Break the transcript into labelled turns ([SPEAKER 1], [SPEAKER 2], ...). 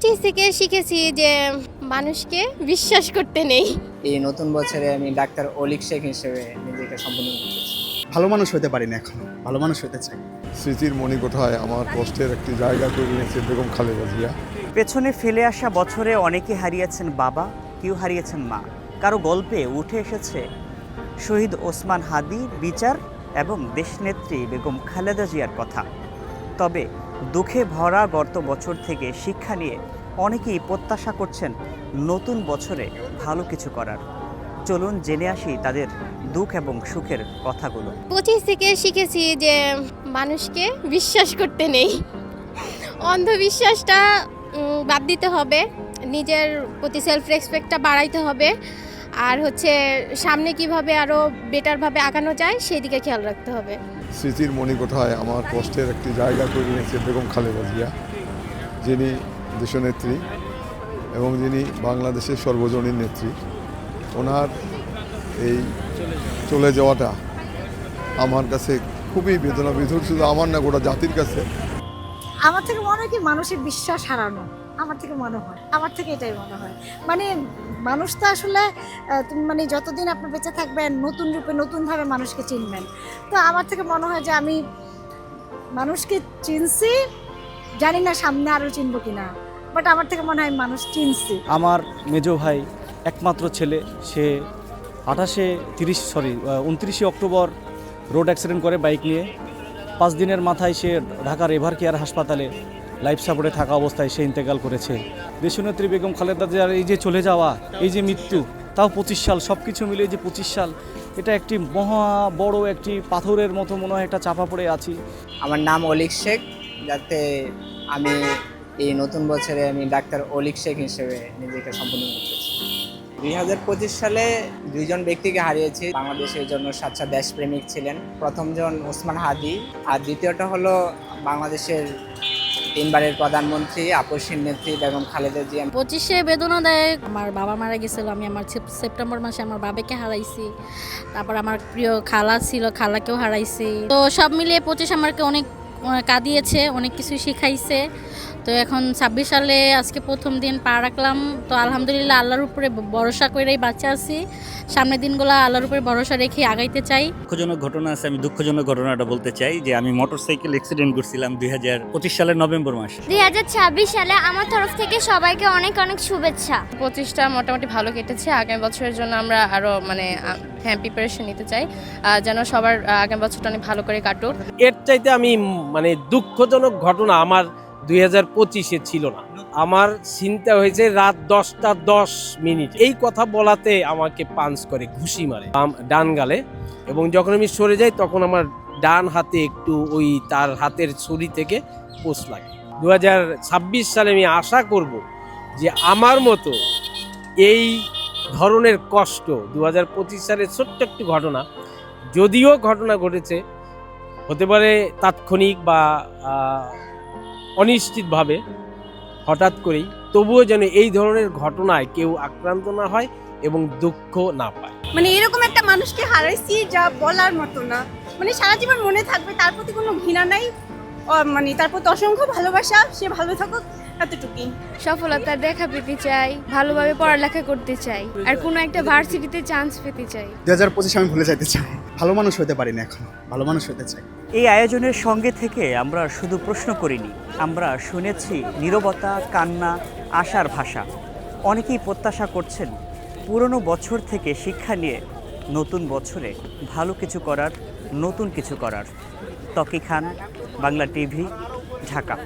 [SPEAKER 1] 25 থেকে শিখেছি যে মানুষকে বিশ্বাস করতে নেই।
[SPEAKER 2] এই নতুন বছরে আমি ডাক্তার অলিক শেখ হিসেবে নিজেকে সম্পূর্ণ করতেছি।
[SPEAKER 3] ভালো মানুষ হতে পারি না এখনো, ভালো মানুষ হতে চাই।
[SPEAKER 4] স্মৃতির মণিকোঠায় আমার কষ্টের একটি জায়গা করে নিয়েছে বেগম খালেদা জিয়া।
[SPEAKER 5] পেছনে ফেলে আসা বছরে অনেকে হারিয়েছেন বাবা, কেউ হারিয়েছেন মা। কারো গল্পে উঠে এসেছে শহীদ ওসমান হাদির বিচার এবং দেশনেত্রী বেগম খালেদা জিয়ার কথা। তবে দুঃখে ভরা গত বছর থেকে শিক্ষা নিয়ে অনেকেই প্রত্যাশা করছেন নতুন বছরে ভালো কিছু করার। চলুন জেনে আসি তাদের দুঃখ এবং সুখের কথাগুলো।
[SPEAKER 1] 25 থেকে শিখেছি যে মানুষকে বিশ্বাস করতে নেই। অন্ধবিশ্বাসটা বাদ দিতে হবে, নিজের প্রতি সেলফ রেসপেক্টটা বাড়াইতে হবে, আর সামনে কিভাবে আরও বেটারভাবে আগানো যায় সেই দিকে খেয়াল রাখতে হবে।
[SPEAKER 4] স্মৃতির মণিকোঠায় আমার কষ্টের একটি জায়গা করে নিয়েছে বেগম খালেদা জিয়া, যিনি দেশনেত্রী এবং যিনি বাংলাদেশের সর্বজনীন নেত্রী। ওনার এই চলে যাওয়াটা আমার কাছে খুবই বেদনাবিধুর, শুধু আমার না, গোটা জাতির কাছে।
[SPEAKER 6] আমার থেকে মনে হয় কি মানুষের বিশ্বাস হারানো, আমার থেকে এটাই মনে হয়। মানে মানুষ তো আসলে মানে যতদিন আপনি বেঁচে থাকবেন নতুন রূপে নতুনভাবে মানুষকে চিনবেন। তো আমার থেকে মনে হয় যে আমি মানুষকে চিনছি, জানি না সামনে আরও চিনবো কিনা, বাট আমার থেকে মনে হয় মানুষ চিনছি।
[SPEAKER 7] আমার মেজো ভাই একমাত্র ছেলে, সে 29 অক্টোবর রোড অ্যাক্সিডেন্ট করে বাইক নিয়ে। 5 দিনের মাথায় সে ঢাকার এভার কেয়ার হাসপাতালে লাইফ সাপোর্টে থাকা অবস্থায় সে ইন্তেকাল করেছে। দেশনেত্রী বেগম খালেদা জিয়ার এই যে চলে যাওয়া, এই যে মৃত্যু, তাও 25 সাল, সব কিছু মিলে যে 25 সাল, এটা একটি মহা বড় একটি পাথরের মতো মনে হয় একটা চাপা পড়ে আছি।
[SPEAKER 2] আমার নাম অলিক শেখ, যাতে আমি এই নতুন বছরে আমি ডাক্তার অলিক শেখ হিসেবে নিজেকে সম্পূর্ণ করতেছি। 2025 সালে দুইজন ব্যক্তিকে হারিয়েছি। বাংলাদেশের জন্য স্বাচ্ছা দেশপ্রেমিক ছিলেন। প্রথমজন ওসমান হাদি, আর দ্বিতীয়টা হলো বাংলাদেশের 3 বারের প্রধানমন্ত্রী আপসীর নেত্রী বেগম খালেদা জিয়া।
[SPEAKER 8] 25-এ বেদনাদায়ক। আমার বাবা মারা গেছিল, আমি আমার সেপ্টেম্বর মাসে আমার বাবাকে হারাইছি। তারপর আমার প্রিয় খালা ছিল, খালাকেও হারাইছি। তো সব মিলিয়ে 25 আমাকে অনেক কাঁদিয়েছে, অনেক কিছু শিখাইছে। তো এখন 26 সালে আজকে প্রথম দিন পা রাখলাম। তো আলহামদুলিল্লাহ আল্লাহর উপরে ভরসা করেই বাচ্চা আছি। সামনের দিনগুলো আল্লাহর উপরে ভরসা রেখে আগাইতে চাই।
[SPEAKER 5] দুঃখজনক ঘটনা আছে, আমি দুঃখজনক ঘটনাটা বলতে চাই যে আমি মোটরসাইকেল অ্যাক্সিডেন্ট করছিলাম 2025 সালের নভেম্বর মাসে।
[SPEAKER 9] 2026 সালে আমার তরফ থেকে সবাইকে অনেক অনেক শুভেচ্ছা।
[SPEAKER 1] 25টা মোটামুটি ভালো কেটেছে। আগামী বছরের জন্য আমরা আরও প্রিপারেশন নিতে চাই, যেন সবার আগামী বছরটা অনেক ভালো করে কাটুক।
[SPEAKER 10] এর চাইতে আমি দুঃখজনক ঘটনা আমার 2025-এ ছিল না। আমার চিন্তা হয়েছে রাত 10:10 এই কথা বলাতে আমাকে পাঞ্চ করে, ঘুষি মারে ডান গালে, এবং যখন আমি সরে যাই তখন আমার ডান হাতে একটু ওই তার হাতের ছুরি থেকে পোষ লাগে। 2026 সালে আমি আশা করব যে আমার মতো এই ধরনের কষ্ট 2025 সালের ছোট্ট একটি ঘটনা, যদিও ঘটনা ঘটেছে হতে পারে তাৎক্ষণিক বা অনিশ্চিতভাবে, হঠাৎ করেই, তবুও যেন এই ধরনের ঘটনায় কেউ আক্রান্ত না হয় এবং দুঃখ না পায়।
[SPEAKER 6] মানে এরকম একটা মানুষকে হারাইছি যা বলার মতো না। মানে সারা জীবন মনে থাকবে, তার প্রতি কোনো ঘৃণা নাই, তার প্রতি অসংখ্য ভালোবাসা, সে ভালো থাকুক, এতটুকুই।
[SPEAKER 1] সফলতার দেখা পেতে চাই, ভালোভাবে পড়ালেখা করতে চাই, আর কোনো একটা ভার্সিটিতে চান্স পেতে চাই।
[SPEAKER 3] 2025 আমি ভুলে যাইতে চাই, ভালো মানুষ হতে পারি না এখনো, ভালো মানুষ হতে চাই।
[SPEAKER 5] এই আয়োজনের সঙ্গে থেকে আমরা শুধু প্রশ্ন করিনি, আমরা শুনেছি নীরবতা, কান্না, আশার ভাষা। অনেকেই প্রত্যাশা করছেন পুরনো বছর থেকে শিক্ষা নিয়ে নতুন বছরে ভালো কিছু করার, নতুন কিছু করার। তকি খান, বাংলা টিভি, ঢাকা।